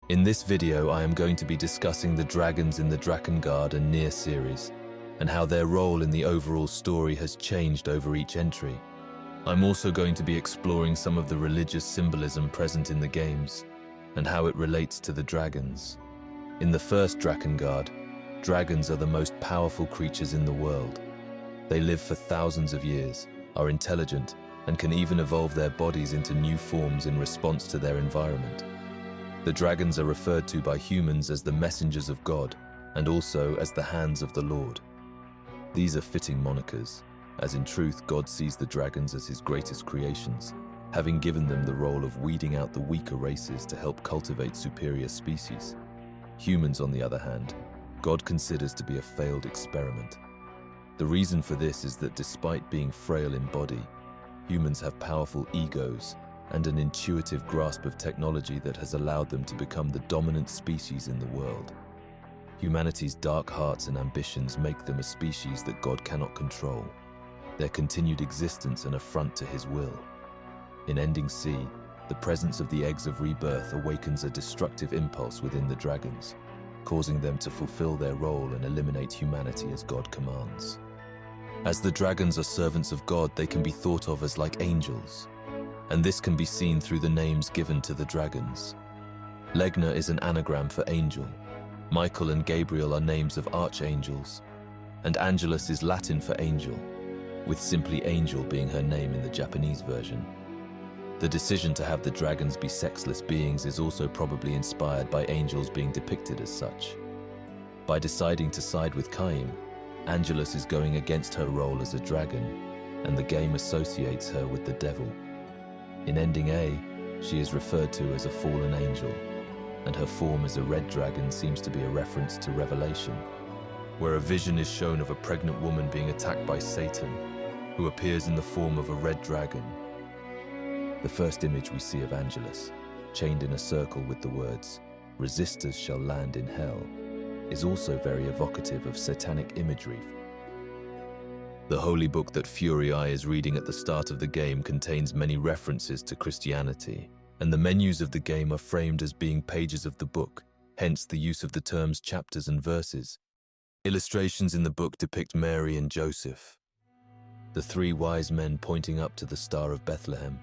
In this video, I am going to be discussing the dragons in the Drakengard and NieR series, and how their role in the overall story has changed over each entry. I'm also going to be exploring some of the religious symbolism present in the games, and how it relates to the dragons. In the first Drakengard, dragons are the most powerful creatures in the world. They live for thousands of years, are intelligent, and can even evolve their bodies into new forms in response to their environment. The dragons are referred to by humans as the messengers of God, and also as the hands of the Lord. These are fitting monikers, as in truth God sees the dragons as his greatest creations, having given them the role of weeding out the weaker races to help cultivate superior species. Humans, on the other hand, God considers to be a failed experiment. The reason for this is that despite being frail in body, humans have powerful egos and an intuitive grasp of technology that has allowed them to become the dominant species in the world. Humanity's dark hearts and ambitions make them a species that God cannot control, their continued existence an affront to his will. In Ending C, the presence of the eggs of rebirth awakens a destructive impulse within the dragons, causing them to fulfill their role and eliminate humanity as God commands. As the dragons are servants of God, they can be thought of as like angels, and this can be seen through the names given to the dragons. Legna is an anagram for angel, Michael and Gabriel are names of archangels, and Angelus is Latin for angel, with simply angel being her name in the Japanese version. The decision to have the dragons be sexless beings is also probably inspired by angels being depicted as such. By deciding to side with CAIM, Angelus is going against her role as a dragon, and the game associates her with the devil. In Ending A, she is referred to as a fallen angel, and her form as a red dragon seems to be a reference to Revelation, where a vision is shown of a pregnant woman being attacked by Satan, who appears in the form of a red dragon. The first image we see of Angelus, chained in a circle with the words, "Resistors shall land in hell," is also very evocative of satanic imagery. The holy book that Fury Eye is reading at the start of the game contains many references to Christianity, and the menus of the game are framed as being pages of the book, hence the use of the terms chapters and verses. Illustrations in the book depict Mary and Joseph, the three wise men pointing up to the Star of Bethlehem,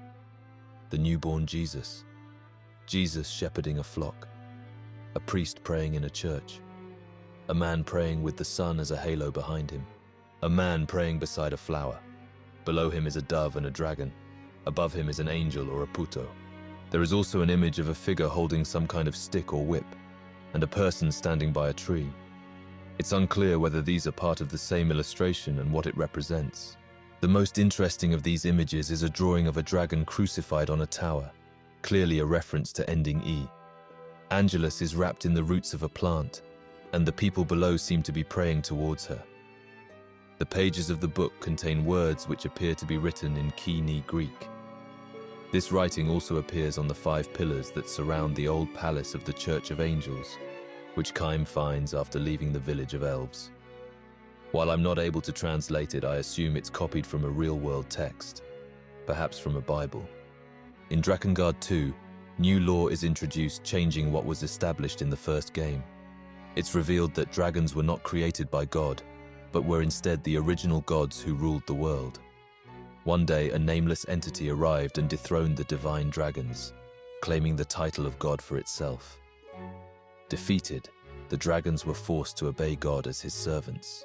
the newborn Jesus, Jesus shepherding a flock, a priest praying in a church, a man praying with the sun as a halo behind him, a man praying beside a flower. Below him is a dove and a dragon. Above him is an angel or a puto. There is also an image of a figure holding some kind of stick or whip, and a person standing by a tree. It's unclear whether these are part of the same illustration and what it represents. The most interesting of these images is a drawing of a dragon crucified on a tower, clearly a reference to Ending E. Angelus is wrapped in the roots of a plant, and the people below seem to be praying towards her. The pages of the book contain words which appear to be written in Koine Greek. This writing also appears on the 5 pillars that surround the old palace of the Church of Angels, which CAIM finds after leaving the village of elves. While I'm not able to translate it, I assume it's copied from a real-world text, perhaps from a Bible. In Drakengard 2, new lore is introduced, changing what was established in the first game. It's revealed that dragons were not created by God, but were instead the original gods who ruled the world. One day, a nameless entity arrived and dethroned the divine dragons, claiming the title of God for itself. Defeated, the dragons were forced to obey God as his servants.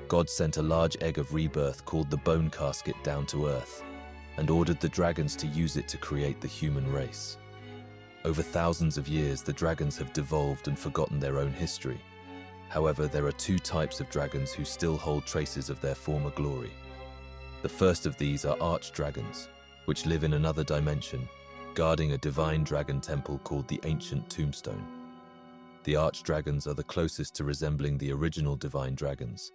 God sent a large egg of rebirth called the Bone Casket down to Earth, and ordered the dragons to use it to create the human race. Over thousands of years, the dragons have devolved and forgotten their own history. However, there are 2 types of dragons who still hold traces of their former glory. The first of these are archdragons, which live in another dimension, guarding a divine dragon temple called the Ancient Tombstone. The archdragons are the closest to resembling the original divine dragons,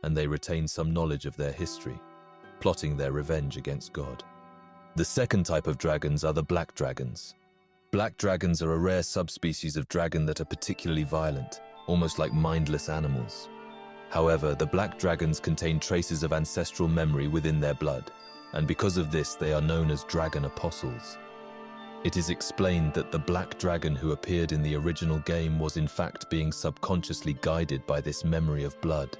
and they retain some knowledge of their history, plotting their revenge against God. The second type of dragons are the black dragons. Black dragons are a rare subspecies of dragon that are particularly violent, almost like mindless animals. However, the black dragons contain traces of ancestral memory within their blood, and because of this they are known as dragon apostles. It is explained that the black dragon who appeared in the original game was in fact being subconsciously guided by this memory of blood,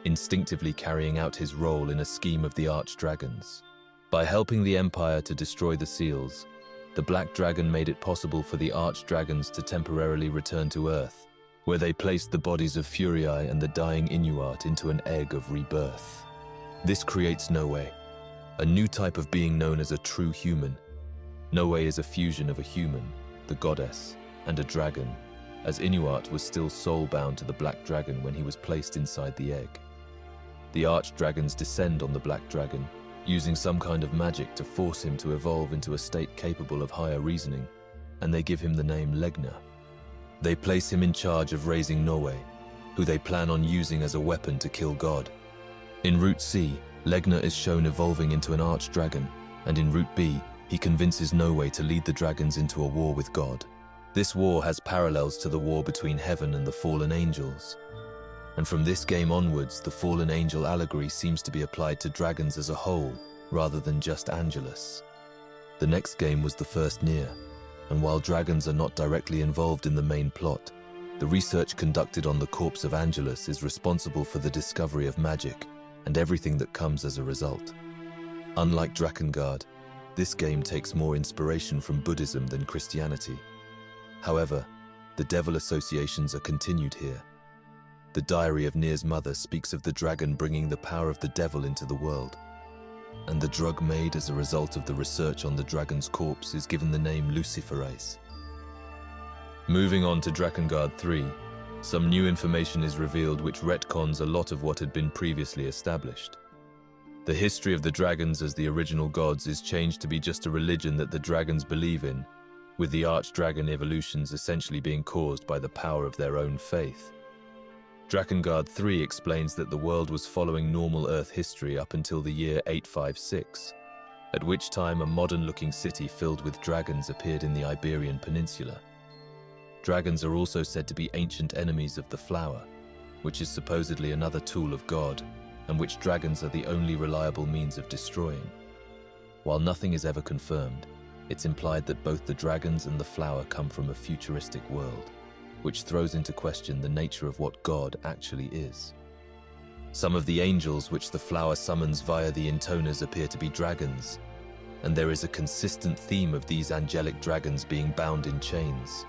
instinctively carrying out his role in a scheme of the archdragons. By helping the Empire to destroy the seals, the black dragon made it possible for the archdragons to temporarily return to Earth, where they placed the bodies of Furii and the dying Inuart into an egg of rebirth. This creates Noe, a new type of being known as a true human. Noe is a fusion of a human, the goddess, and a dragon, as Inuart was still soul-bound to the black dragon when he was placed inside the egg. The archdragons descend on the black dragon, using some kind of magic to force him to evolve into a state capable of higher reasoning, and they give him the name Legna. They place him in charge of raising Noe, who they plan on using as a weapon to kill God. In Route C, Legna is shown evolving into an archdragon, and in Route B, he convinces Noe to lead the dragons into a war with God. This war has parallels to the war between heaven and the fallen angels. And from this game onwards, the fallen angel allegory seems to be applied to dragons as a whole, rather than just Angelus. The next game was the first NieR, and while dragons are not directly involved in the main plot, the research conducted on the corpse of Angelus is responsible for the discovery of magic and everything that comes as a result. Unlike Drakengard, this game takes more inspiration from Buddhism than Christianity. However, the devil associations are continued here. The diary of NieR's mother speaks of the dragon bringing the power of the devil into the world, and the drug made as a result of the research on the dragon's corpse is given the name luciferase. Moving on to Drakengard 3, some new information is revealed which retcons a lot of what had been previously established. The history of the dragons as the original gods is changed to be just a religion that the dragons believe in, with the archdragon evolutions essentially being caused by the power of their own faith. Drakengard 3 explains that the world was following normal Earth history up until the year 856, at which time a modern-looking city filled with dragons appeared in the Iberian Peninsula. Dragons are also said to be ancient enemies of the flower, which is supposedly another tool of God, and which dragons are the only reliable means of destroying. While nothing is ever confirmed, it's implied that both the dragons and the flower come from a futuristic world, which throws into question the nature of what God actually is. Some of the angels which the flower summons via the intoners appear to be dragons, and there is a consistent theme of these angelic dragons being bound in chains.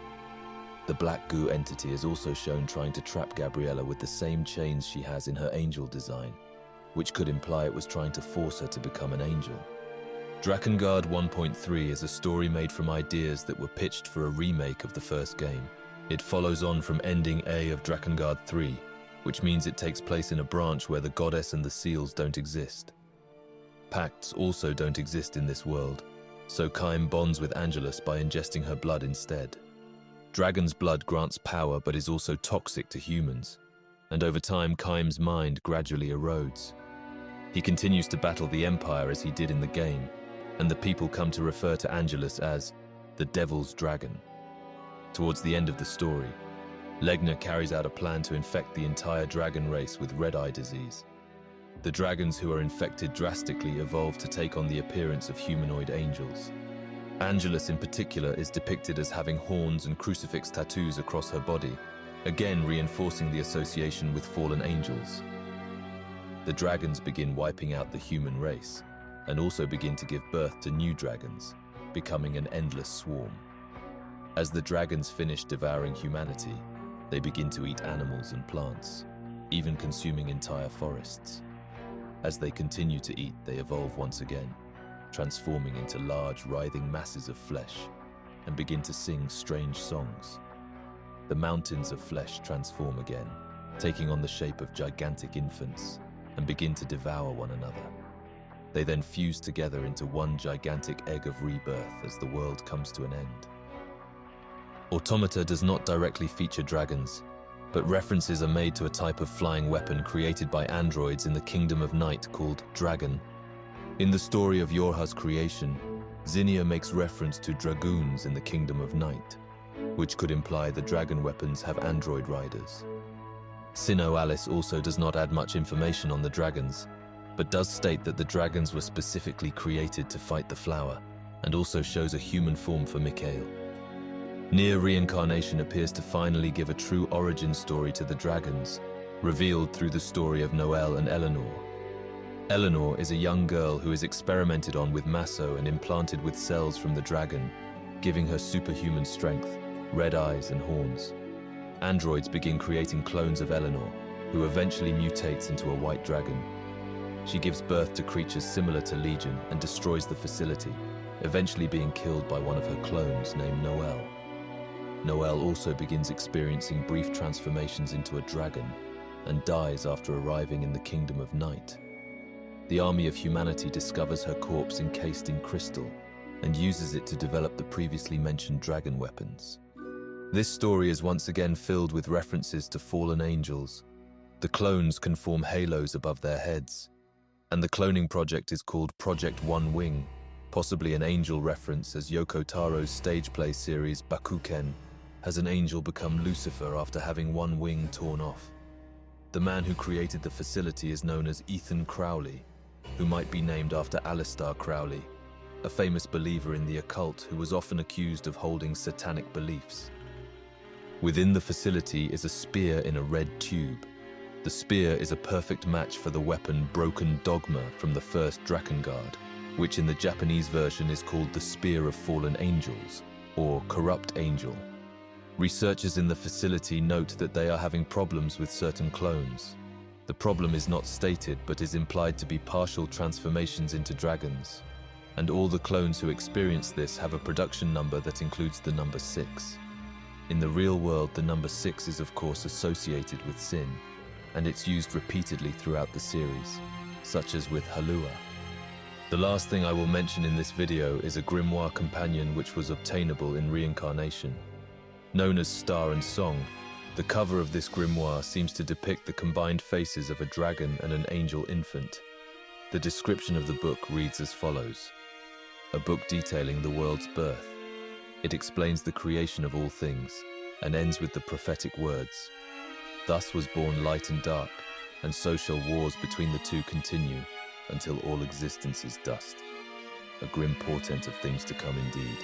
The black goo entity is also shown trying to trap Gabriella with the same chains she has in her angel design, which could imply it was trying to force her to become an angel. Drakengard 1.3 is a story made from ideas that were pitched for a remake of the first game. It follows on from ending A of Drakengard 3, which means it takes place in a branch where the goddess and the seals don't exist. Pacts also don't exist in this world, so CAIM bonds with Angelus by ingesting her blood instead. Dragon's blood grants power but is also toxic to humans, and over time CAIM's mind gradually erodes. He continues to battle the Empire as he did in the game, and the people come to refer to Angelus as the Devil's Dragon. Towards the end of the story, Legna carries out a plan to infect the entire dragon race with red-eye disease. The dragons who are infected drastically evolve to take on the appearance of humanoid angels. Angelus in particular is depicted as having horns and crucifix tattoos across her body, again reinforcing the association with fallen angels. The dragons begin wiping out the human race, and also begin to give birth to new dragons, becoming an endless swarm. As the dragons finish devouring humanity, they begin to eat animals and plants, even consuming entire forests. As they continue to eat, they evolve once again, transforming into large, writhing masses of flesh, and begin to sing strange songs. The mountains of flesh transform again, taking on the shape of gigantic infants, and begin to devour one another. They then fuse together into one gigantic egg of rebirth as the world comes to an end. Automata does not directly feature dragons, but references are made to a type of flying weapon created by androids in the Kingdom of Night called Dragon. In the story of Yorha's creation, Zinnia makes reference to dragoons in the Kingdom of Night, which could imply the dragon weapons have android riders. Sinnoh Alice also does not add much information on the dragons, but does state that the dragons were specifically created to fight the flower, and also shows a human form for Mikhail. NieR reincarnation appears to finally give a true origin story to the dragons, revealed through the story of Noelle and Eleanor. Eleanor is a young girl who is experimented on with Masso and implanted with cells from the dragon, giving her superhuman strength, red eyes and horns. Androids begin creating clones of Eleanor, who eventually mutates into a white dragon. She gives birth to creatures similar to Legion and destroys the facility, eventually being killed by one of her clones named Noelle. Noelle also begins experiencing brief transformations into a dragon and dies after arriving in the Kingdom of Night. The army of humanity discovers her corpse encased in crystal and uses it to develop the previously mentioned dragon weapons. This story is once again filled with references to fallen angels. The clones can form halos above their heads, and the cloning project is called Project One Wing, possibly an angel reference, as Yoko Taro's stage play series Bakuken has an angel become Lucifer after having one wing torn off. The man who created the facility is known as Ethan Crowley, who might be named after Aleister Crowley, a famous believer in the occult who was often accused of holding satanic beliefs. Within the facility is a spear in a red tube. The spear is a perfect match for the weapon Broken Dogma from the first Drakengard, which in the Japanese version is called the Spear of Fallen Angels, or Corrupt Angel. Researchers in the facility note that they are having problems with certain clones. The problem is not stated but is implied to be partial transformations into dragons, and all the clones who experience this have a production number that includes the number 6. In the real world, the number 6 is of course associated with sin, and it's used repeatedly throughout the series, such as with Halua. The last thing I will mention in this video is a grimoire companion which was obtainable in reincarnation. Known as Star and Song, the cover of this grimoire seems to depict the combined faces of a dragon and an angel infant. The description of the book reads as follows: a book detailing the world's birth. It explains the creation of all things, and ends with the prophetic words, "Thus was born light and dark, and so shall wars between the two continue, until all existence is dust." A grim portent of things to come indeed.